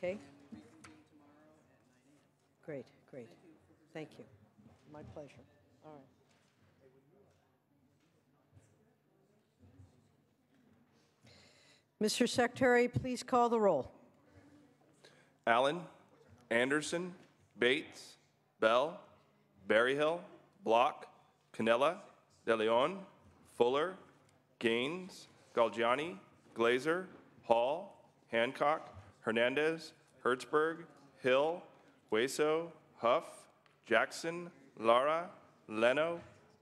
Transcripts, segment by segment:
Okay? Great, great. Thank you. My pleasure. All right. Mr. Secretary, please call the roll. Allen, Anderson, Bates, Bell, Berryhill, Block, Canella, De Leon, Fuller, Gaines, Galgiani, Glazer, Hall, Hancock, Hernandez, Hertzberg, Hill, Hueso, Huff, Jackson, Lara, Leno,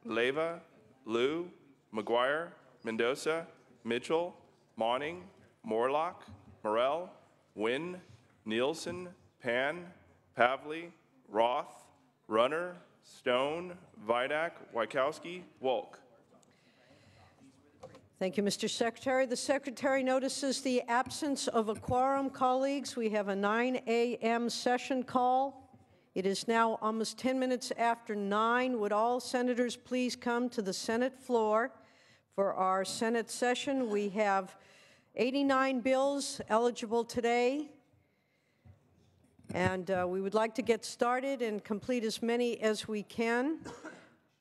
Leyva, Liu, McGuire, Mendoza, Mitchell, Monning, Morlock, Morell, Wynn, Nielsen, Pan, Pavley, Roth, Runner, Stone, Vidak, Wykowski, Wolk. Thank you, Mr. Secretary. The Secretary notices the absence of a quorum, colleagues. We have a 9 a.m. session call. It is now almost 10 minutes after 9. Would all senators please come to the Senate floor for our Senate session? We have 89 bills eligible today, and we would like to get started and complete as many as we can.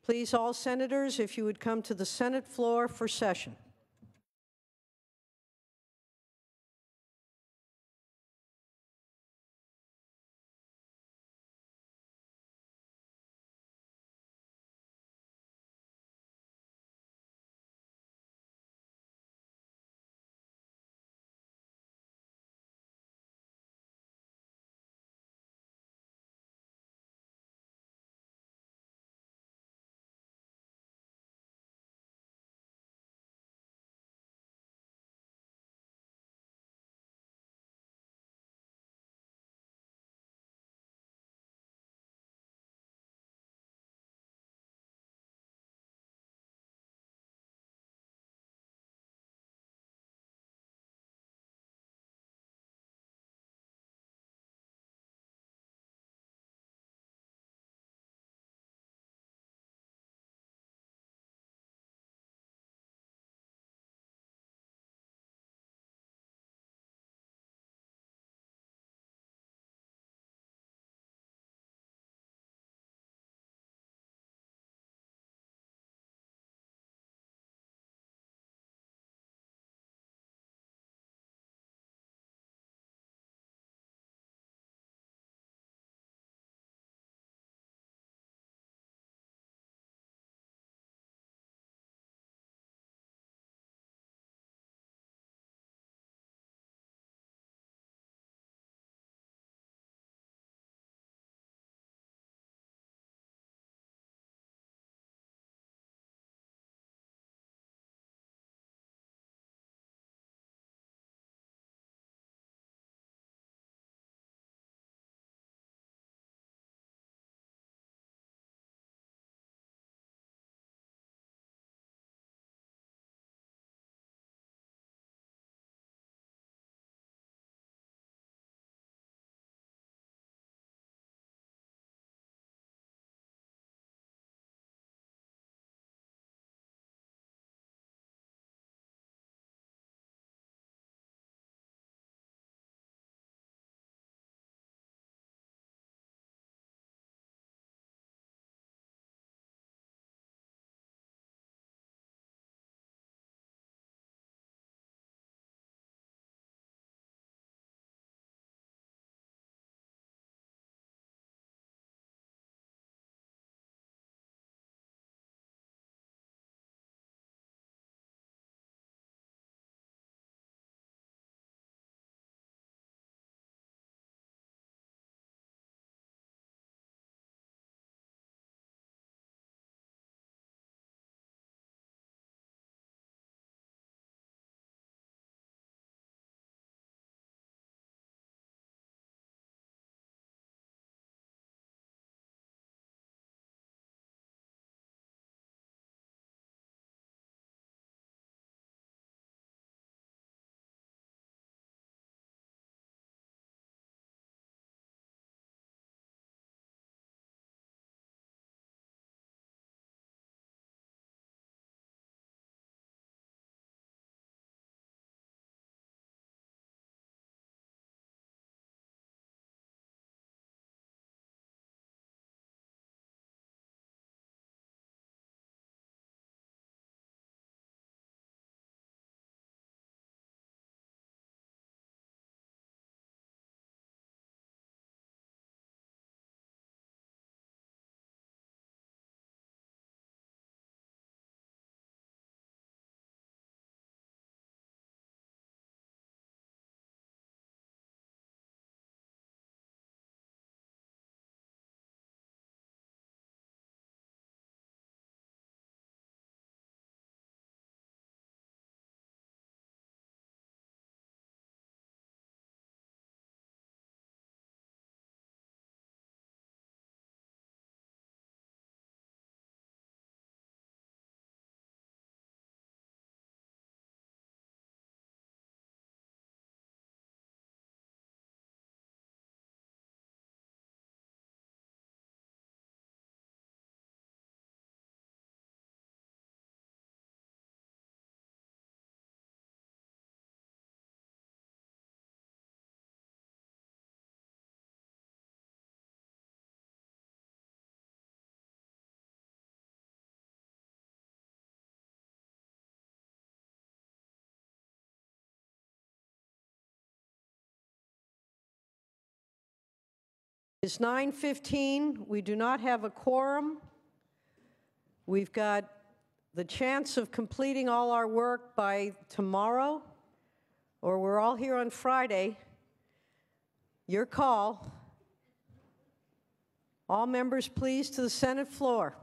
Please, all senators, if you would come to the Senate floor for session. It's 9:15. We do not have a quorum. We've got the chance of completing all our work by tomorrow, or we're all here on Friday. Your call. All members, please, to the Senate floor.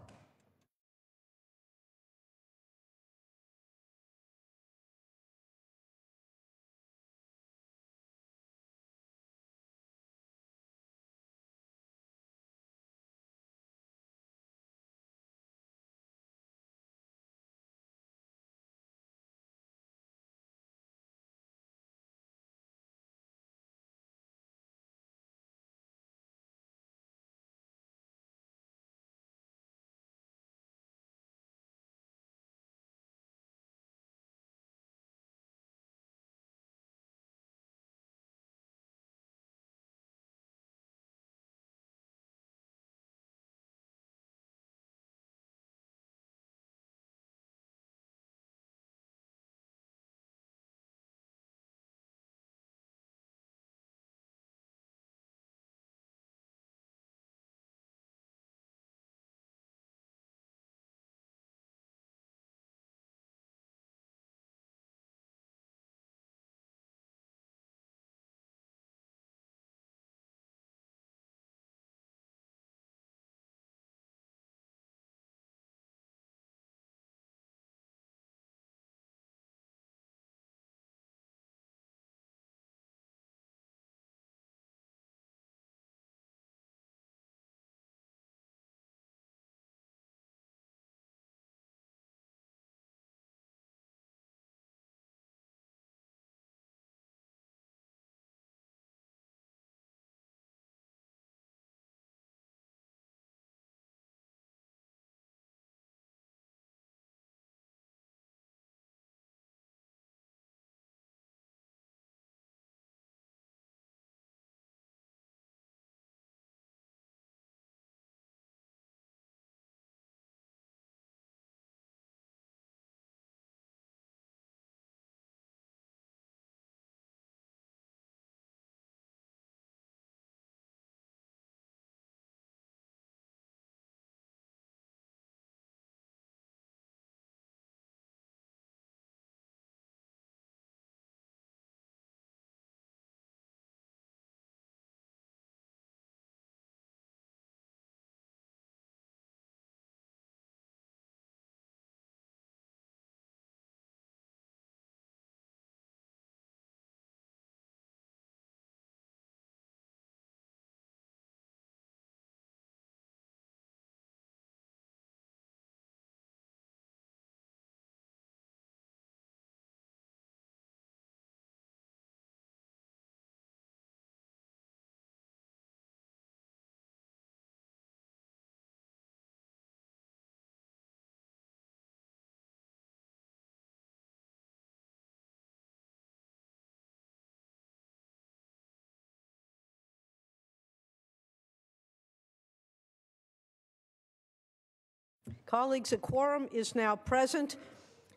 Colleagues, a quorum is now present.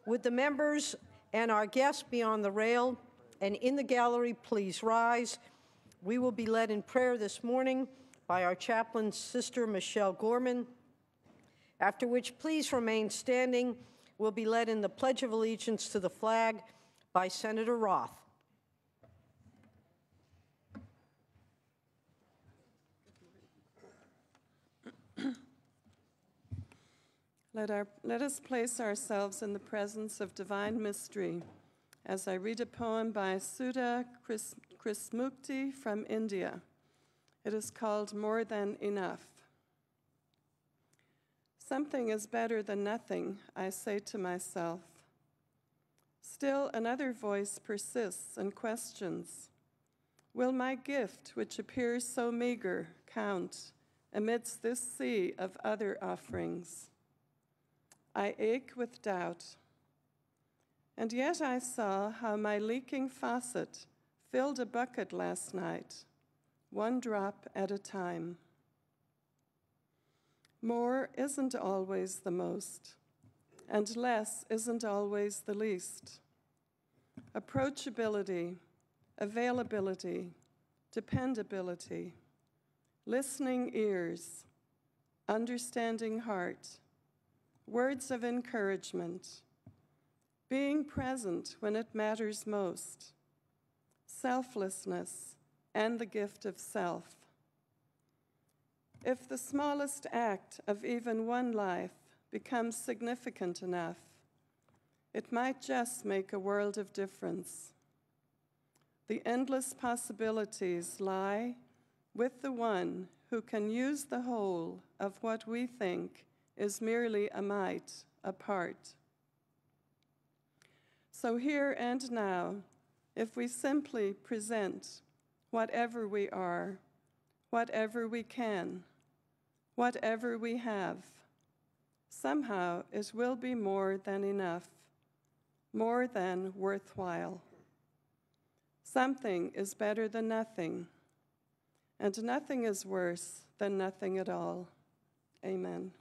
Would the members and our guests be on the rail and in the gallery please rise? We will be led in prayer this morning by our chaplain, Sister Michelle Gorman, after which please remain standing. We'll be led in the Pledge of Allegiance to the flag by Senator Roth. Let us place ourselves in the presence of divine mystery as I read a poem by Sudha Krishnamurti from India. It is called More Than Enough. Something is better than nothing, I say to myself. Still another voice persists and questions. Will my gift, which appears so meager, count amidst this sea of other offerings? I ache with doubt. And yet I saw how my leaking faucet filled a bucket last night, one drop at a time. More isn't always the most, and less isn't always the least. Approachability, availability, dependability, listening ears, understanding heart, words of encouragement, being present when it matters most, selflessness, and the gift of self. If the smallest act of even one life becomes significant enough, it might just make a world of difference. The endless possibilities lie with the one who can use the whole of what we think is merely a mite, a part. So here and now, if we simply present whatever we are, whatever we can, whatever we have, somehow it will be more than enough, more than worthwhile. Something is better than nothing, and nothing is worse than nothing at all. Amen.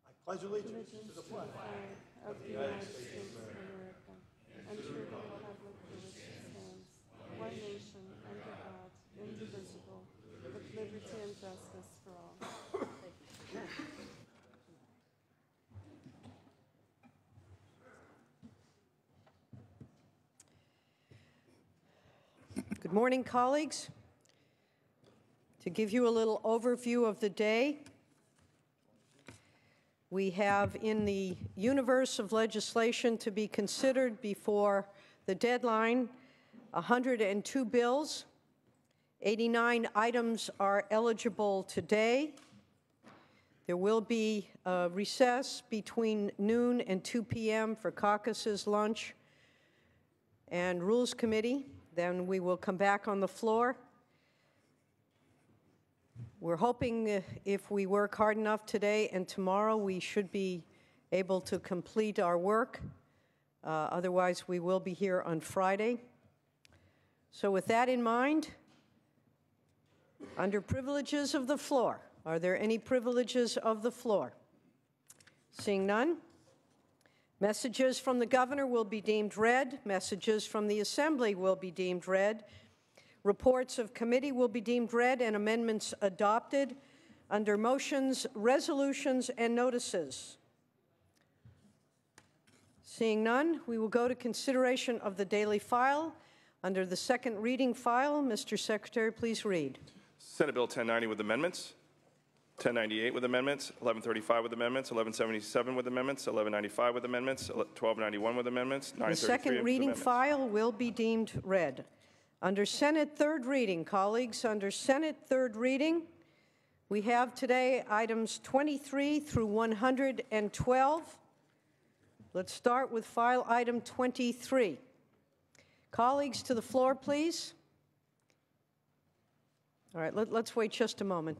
I pledge allegiance to the flag Of the United States of America, and to the republic for which it stands, one nation, under God, indivisible, with liberty and justice for all. Good morning, colleagues. To give you a little overview of the day, we have in the universe of legislation to be considered before the deadline 102 bills. 89 items are eligible today. There will be a recess between noon and 2 p.m. for caucuses, lunch, and Rules Committee. Then we will come back on the floor. We're hoping if we work hard enough today and tomorrow, we should be able to complete our work. Otherwise, we will be here on Friday. So with that in mind, under privileges of the floor, are there any privileges of the floor? Seeing none, messages from the governor will be deemed read. Messages from the assembly will be deemed read. Reports of committee will be deemed read and amendments adopted. Under motions, resolutions, and notices. Seeing none, we will go to consideration of the daily file. Under the second reading file, Mr. Secretary, please read. Senate Bill 1090 with amendments, 1098 with amendments, 1135 with amendments, 1177 with amendments, 1195 with amendments, 1291 with amendments, 933 The second reading amendments. file will be deemed read. Under Senate third reading, colleagues, under Senate third reading, we have today items 23 through 112. Let's start with file item 23. Colleagues, to the floor, please. All right, let's wait just a moment.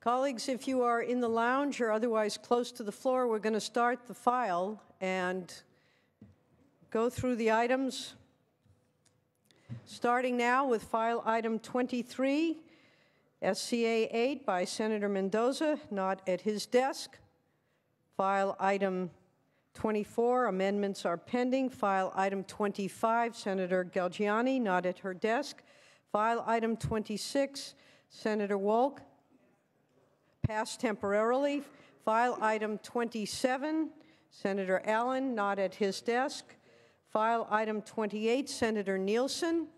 Colleagues, if you are in the lounge or otherwise close to the floor, we're going to start the file and go through the items. Starting now with file item 23, SCA 8 by Senator Mendoza, not at his desk. File item 24, amendments are pending. File item 25, Senator Galgiani, not at her desk. File item 26, Senator Wolk, passed temporarily. File item 27, Senator Allen, not at his desk. File item 28, Senator Nielsen,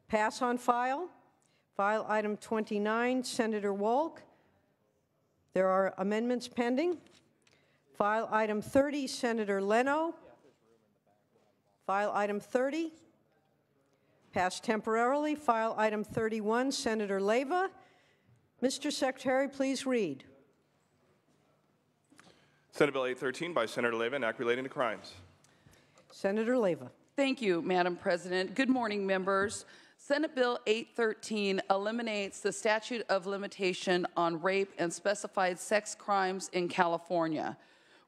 pass on file. File item 29, Senator Wolk. There are amendments pending. File item 30, Senator Leno. File item 30, passed temporarily. File item 31, Senator Leyva. Mr. Secretary, please read. Senate Bill 813 by Senator Leyva, an act relating to crimes. Senator Leyva. Thank you, Madam President. Good morning, members. Senate Bill 813 eliminates the statute of limitation on rape and specified sex crimes in California.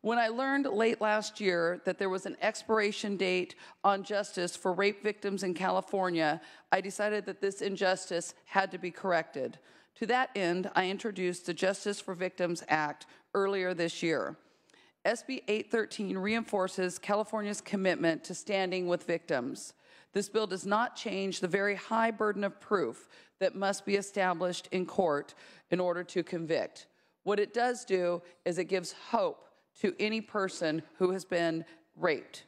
When I learned late last year that there was an expiration date on justice for rape victims in California, I decided that this injustice had to be corrected. To that end, I introduced the Justice for Victims Act earlier this year. SB 813 reinforces California's commitment to standing with victims. This bill does not change the very high burden of proof that must be established in court in order to convict. What it does do is it gives hope to any person who has been raped.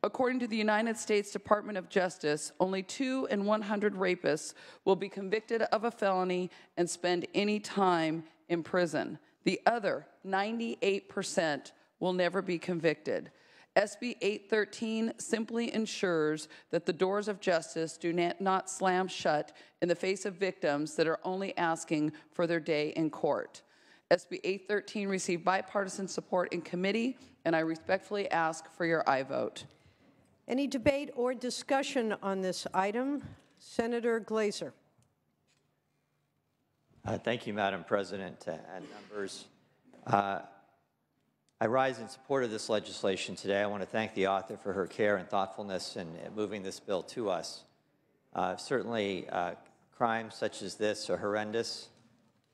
According to the United States Department of Justice, only 2 in 100 rapists will be convicted of a felony and spend any time in prison. The other 98% will never be convicted. SB 813 simply ensures that the doors of justice do not slam shut in the face of victims that are only asking for their day in court. SB 813 received bipartisan support in committee, and I respectfully ask for your aye vote. Any debate or discussion on this item? Senator Glazer. Thank you, Madam President and members. I rise in support of this legislation today. I want to thank the author for her care and thoughtfulness in moving this bill to us. Certainly, crimes such as this are horrendous,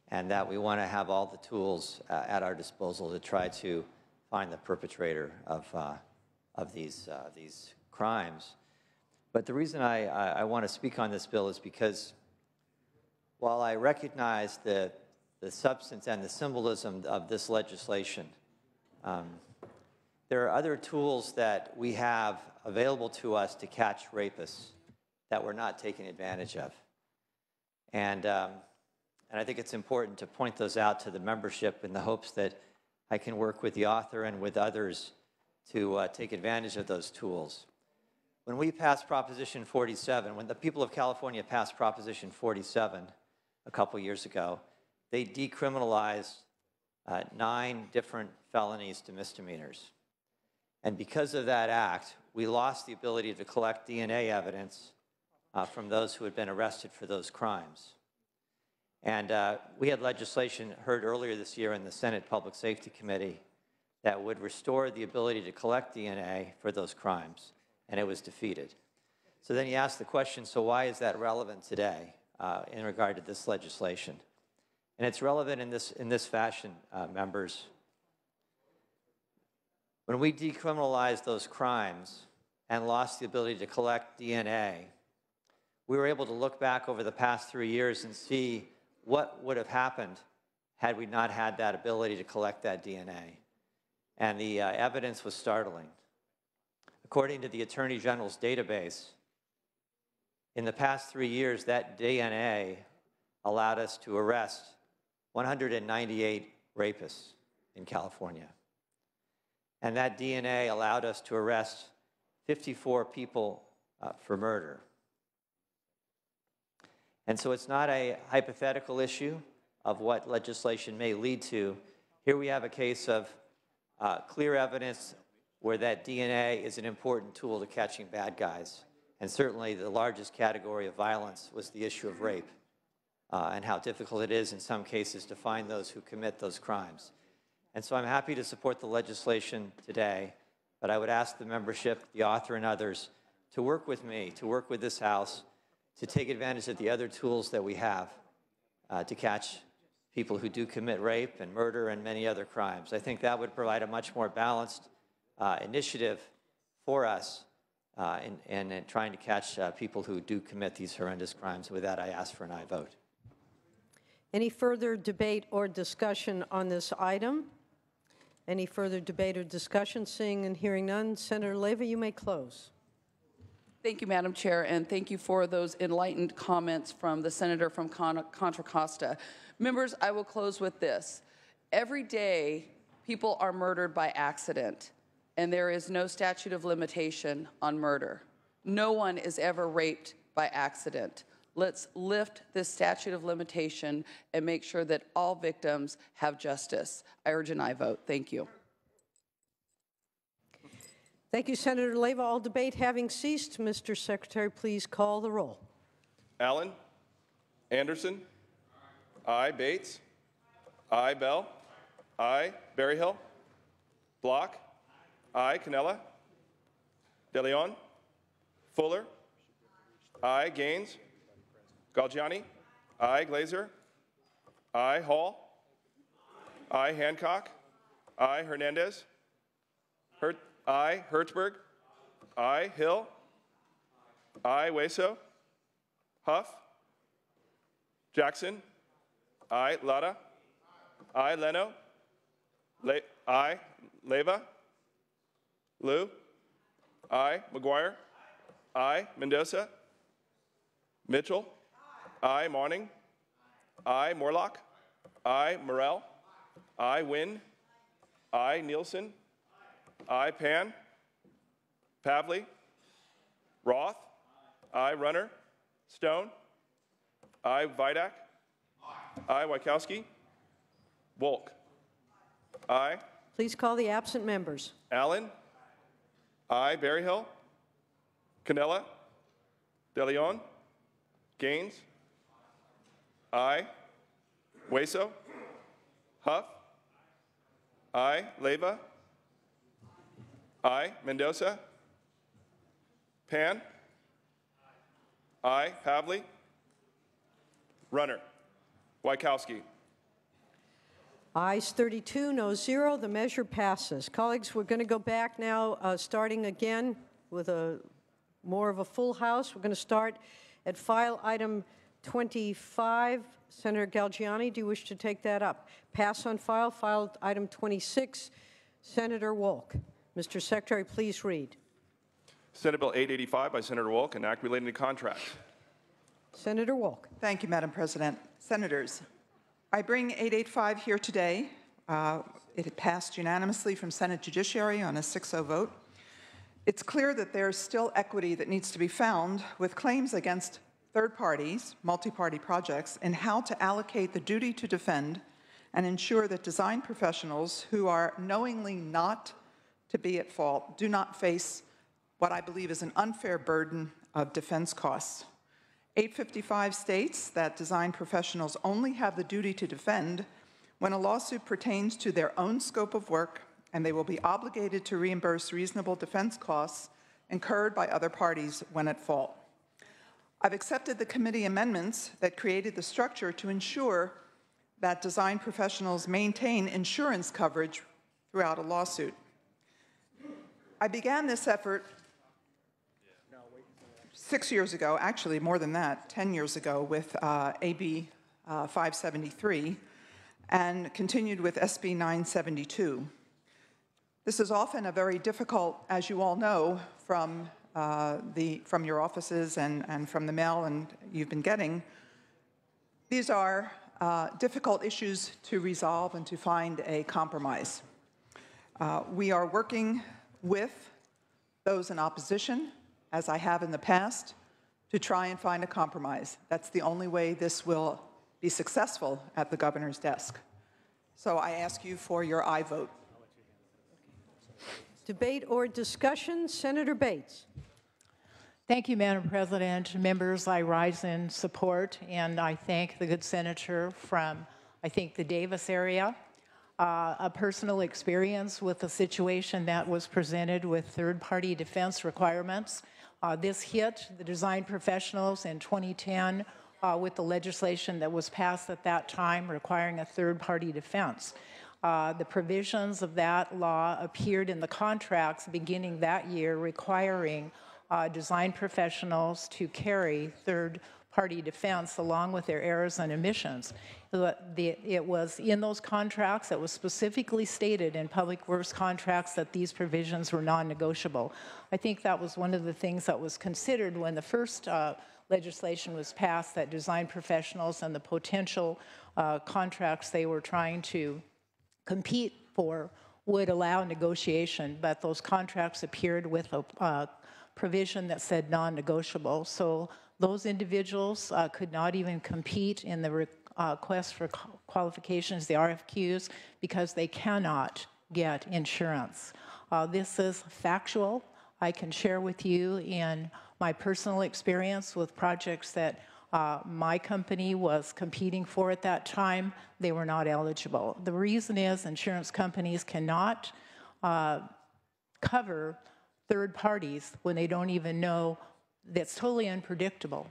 and that we want to have all the tools at our disposal to try to find the perpetrator of these crimes. But the reason I want to speak on this bill is because while I recognize the substance and the symbolism of this legislation, there are other tools that we have available to us to catch rapists that we're not taking advantage of. And I think it's important to point those out to the membership in the hopes that I can work with the author and with others to take advantage of those tools. When we passed Proposition 47, when the people of California passed Proposition 47 a couple years ago, they decriminalized 9 different felonies to misdemeanors. And because of that act, we lost the ability to collect DNA evidence from those who had been arrested for those crimes. And we had legislation heard earlier this year in the Senate Public Safety Committee that would restore the ability to collect DNA for those crimes, and it was defeated. So then you ask the question, so why is that relevant today in regard to this legislation? And it's relevant in this fashion, members. When we decriminalized those crimes and lost the ability to collect DNA, we were able to look back over the past 3 years and see what would have happened had we not had that ability to collect that DNA. And the evidence was startling. According to the Attorney General's database, in the past 3 years, that DNA allowed us to arrest 198 rapists in California. And that DNA allowed us to arrest 54 people for murder. And so it's not a hypothetical issue of what legislation may lead to. Here we have a case of clear evidence where that DNA is an important tool to catching bad guys. And certainly the largest category of violence was the issue of rape and how difficult it is in some cases to find those who commit those crimes. And so I'm happy to support the legislation today, but I would ask the membership, the author and others, to work with me, to work with this House, to take advantage of the other tools that we have to catch people who do commit rape and murder and many other crimes. I think that would provide a much more balanced initiative for us in trying to catch people who do commit these horrendous crimes. With that, I ask for an aye vote. Any further debate or discussion on this item? Any further debate or discussion? Seeing and hearing none, Senator Leyva, you may close. Thank you, Madam Chair, and thank you for those enlightened comments from the senator from Contra Costa. Members, I will close with this. Every day, people are murdered by accident, and there is no statute of limitation on murder. No one is ever raped by accident. Let's lift this statute of limitation and make sure that all victims have justice. I urge an aye vote. Thank you. Thank you, Senator Leyva. All debate having ceased, Mr. Secretary, please call the roll. Allen? Anderson? Aye. Bates? Aye. Bell? Aye. Berryhill? Block? Aye. Cannella? DeLeon? Fuller? Aye. Gaines? Galgiani? Aye. Glazer? Aye. Hall? Aye. Hancock? Aye. Hernandez? Aye. Hertzberg? Aye. Hill? Aye. Weso? Huff? Jackson? Aye. Lada? Aye. Leno? Aye. Leyva? Liu? Aye. McGuire? Aye. Mendoza? Mitchell? Aye. Monning? Aye. Morlock? Aye. Morrell? Aye. Wynn? Aye. Nielsen? Aye. Pan? Pavley? Roth? Aye. Runner? Stone? Aye. Vidak? Aye. Wachowski? Volk? Aye. Please call the absent members. Allen? Aye. Berryhill? Cannella? DeLeon? Gaines? Aye. Weso? Huff? Aye. Leyva? Aye. Mendoza? Pan? Aye. Pavley? Runner? Wachowski? Ayes 32, no 0. The measure passes. Colleagues, we're going to go back now, starting again with more of a full house. We're going to start at file item 25. Senator Galgiani, do you wish to take that up? Pass on file. File item 26. Senator Wolk. Mr. Secretary, please read. Senate Bill 885 by Senator Wolk, an act relating to contracts. Senator Wolk. Thank you, Madam President. Senators, I bring 885 here today. It passed unanimously from Senate Judiciary on a 6-0 vote. It's clear that there's still equity that needs to be found with claims against third parties, multi-party projects, in how to allocate the duty to defend and ensure that design professionals who are knowingly not to be at fault do not face what I believe is an unfair burden of defense costs. 855 states that design professionals only have the duty to defend when a lawsuit pertains to their own scope of work, and they will be obligated to reimburse reasonable defense costs incurred by other parties when at fault. I've accepted the committee amendments that created the structure to ensure that design professionals maintain insurance coverage throughout a lawsuit. I began this effort 6 years ago, actually more than that, 10 years ago, with AB 573, and continued with SB 972. This is often a very difficult, as you all know, from your offices and from the mail and you've been getting. These are difficult issues to resolve and to find a compromise. We are working with those in opposition, as I have in the past, to try and find a compromise. That's the only way this will be successful at the governor's desk. So I ask you for your aye vote. Debate or discussion? Senator Bates. Thank you, Madam President. Members, I rise in support, and I thank the good senator from, I think, the Davis area. A personal experience with a situation that was presented with third-party defense requirements. This hit the design professionals in 2010 with the legislation that was passed at that time requiring a third-party defense. The provisions of that law appeared in the contracts beginning that year requiring design professionals to carry third-party defense along with their errors and omissions. It was in those contracts that was specifically stated in public works contracts that these provisions were non-negotiable. I think that was one of the things that was considered when the first legislation was passed, that design professionals and the potential contracts they were trying to compete for would allow negotiation, but those contracts appeared with a provision that said non-negotiable. So those individuals could not even compete in the request for qualifications, the RFQs, because they cannot get insurance. This is factual. I can share with you in my personal experience with projects that my company was competing for at that time. They were not eligible. The reason is insurance companies cannot cover third parties when they don't even know. That's totally unpredictable.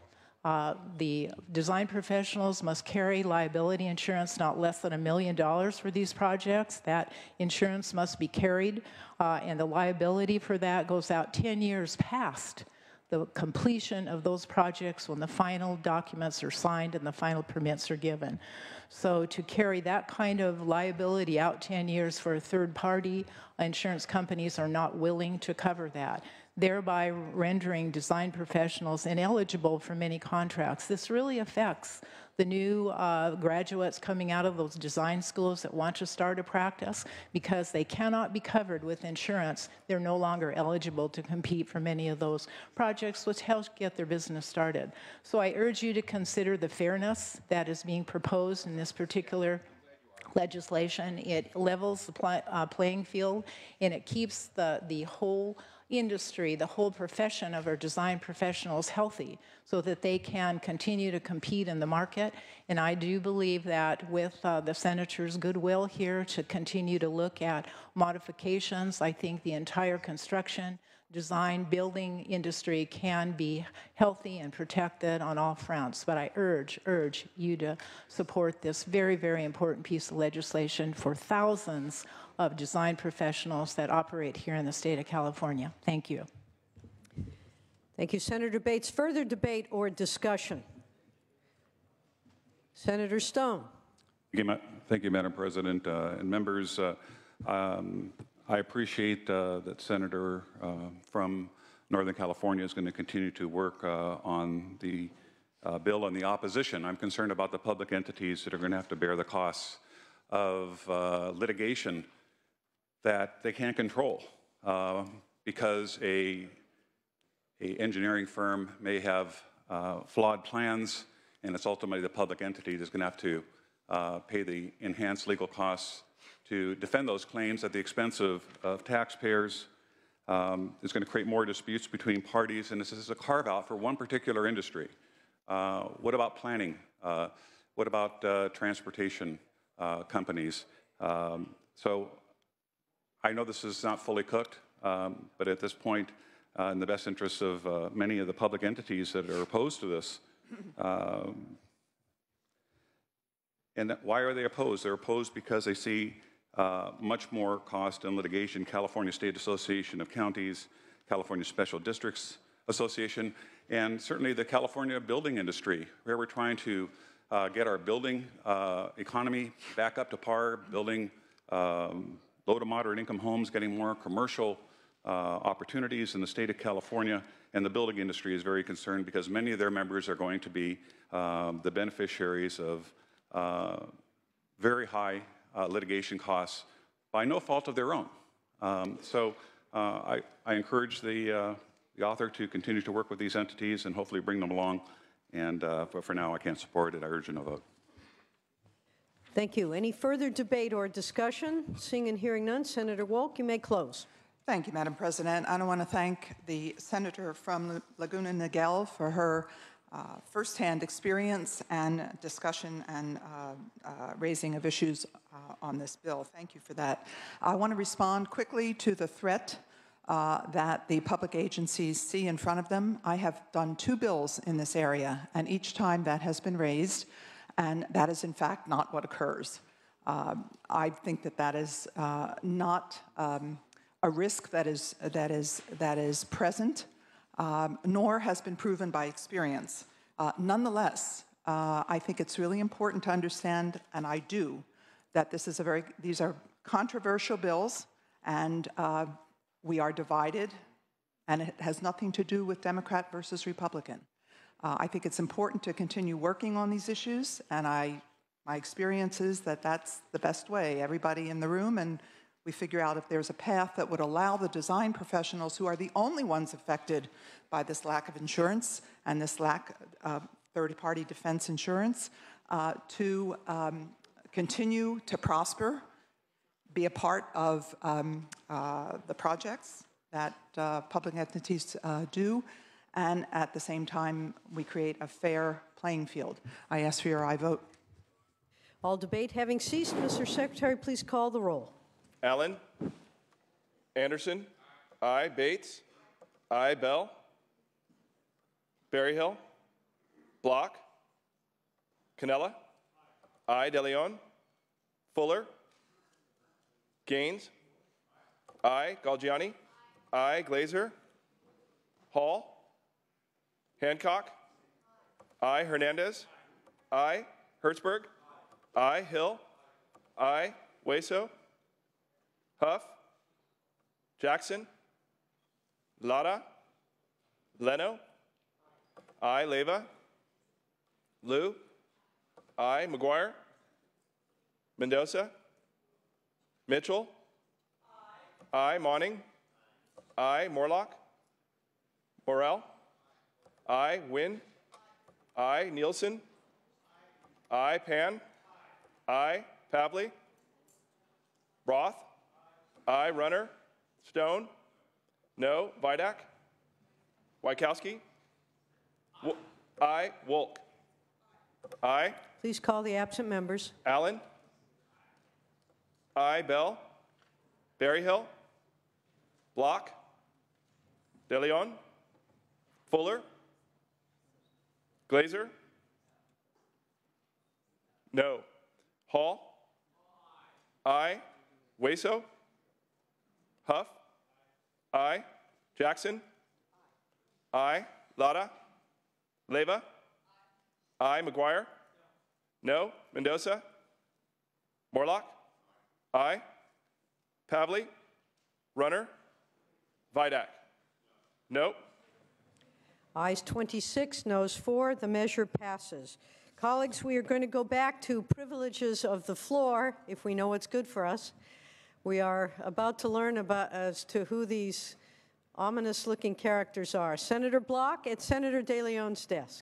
The design professionals must carry liability insurance not less than $1 million for these projects. That insurance must be carried, and the liability for that goes out 10 years past the completion of those projects when the final documents are signed and the final permits are given. So to carry that kind of liability out 10 years for a third party, insurance companies are not willing to cover that, thereby rendering design professionals ineligible for many contracts. This really affects the new graduates coming out of those design schools that want to start a practice. Because they cannot be covered with insurance, they're no longer eligible to compete for many of those projects, which helps get their business started. So I urge you to consider the fairness that is being proposed in this particular legislation. It levels the playing field, and it keeps the whole industry, the whole profession of our design professionals healthy so that they can continue to compete in the market. And I do believe that with the Senator's goodwill here to continue to look at modifications, I think the entire construction, design, building industry can be healthy and protected on all fronts. But I urge you to support this very, very important piece of legislation for thousands of design professionals that operate here in the state of California. Thank you. Thank you, Senator Bates. Further debate or discussion? Senator Stone. Thank you, Madam President. And members, I appreciate that Senator from Northern California is going to continue to work on the bill and the opposition. I'm concerned about the public entities that are going to have to bear the costs of litigation that they can't control because a engineering firm may have flawed plans, and it's ultimately the public entity that's going to have to pay the enhanced legal costs to defend those claims at the expense of taxpayers. It's going to create more disputes between parties, and this is a carve-out for one particular industry. What about planning? What about transportation companies? So I know this is not fully cooked, but at this point, in the best interests of many of the public entities that are opposed to this, and why are they opposed? They're opposed because they see much more cost in litigation. California State Association of Counties, California Special Districts Association, and certainly the California building industry, where we're trying to get our building economy back up to par, building low to moderate income homes, getting more commercial opportunities in the state of California. And the building industry is very concerned because many of their members are going to be the beneficiaries of very high litigation costs by no fault of their own. So I encourage the author to continue to work with these entities and hopefully bring them along. And but for now, I can't support it. I urge a no vote. Thank you. Any further debate or discussion? Seeing and hearing none, Senator Wolk, you may close. Thank you, Madam President. I want to thank the Senator from Laguna Niguel for her firsthand experience and discussion and raising of issues on this bill. Thank you for that. I want to respond quickly to the threat that the public agencies see in front of them. I have done 2 bills in this area, and each time that has been raised, and that is in fact not what occurs. I think that is not a risk that is present, nor has been proven by experience. Nonetheless, I think it's really important to understand, and I do, that these are controversial bills, and we are divided, and it has nothing to do with Democrat versus Republican. I think it's important to continue working on these issues, and my experience is that that's the best way. Everybody in the room, and we figure out if there's a path that would allow the design professionals, who are the only ones affected by this lack of insurance and this lack of third-party defense insurance, to continue to prosper, be a part of the projects that public entities do, and at the same time, we create a fair playing field. I ask for your aye vote. All debate having ceased, Mr. Secretary, please call the roll. Allen. Anderson. Aye. Bates. Aye. Bell. Berryhill. Block. Cannella. Aye. DeLeon. Fuller. Gaines. Aye. Galgiani. Aye. Glazer. Hall. Hancock. Aye. Hernandez. Aye. Hertzberg. Aye. Hill. Aye. Hueso. Huff. Jackson. Lara. Leno. Aye. Leyva. Liu. Aye. McGuire. Mendoza. Mitchell. Aye. Monning. Aye. Morlock. Morrell. Aye. Wynn. Aye. Nielsen. Aye. Pan. Aye. Pavley. Roth. Aye. Runner. Stone. No. Vidak. Wykowski. Aye. Wolk. Aye. Please call the absent members. Allen. Aye. Bell. Berryhill. Block. DeLeon. Fuller. Glazer. No. Hall. Aye. Hueso. Huff. Aye. Jackson. Aye. Lara. Leyva. Aye. McGuire. No. Mendoza. Morlock. Aye. Pavley. Runner. Vidak. No. Ayes 26, noes 4. The measure passes. Colleagues, we are going to go back to privileges of the floor, if we know what's good for us. We are about to learn about as to who these ominous-looking characters are. Senator Block at Senator De Leon's desk.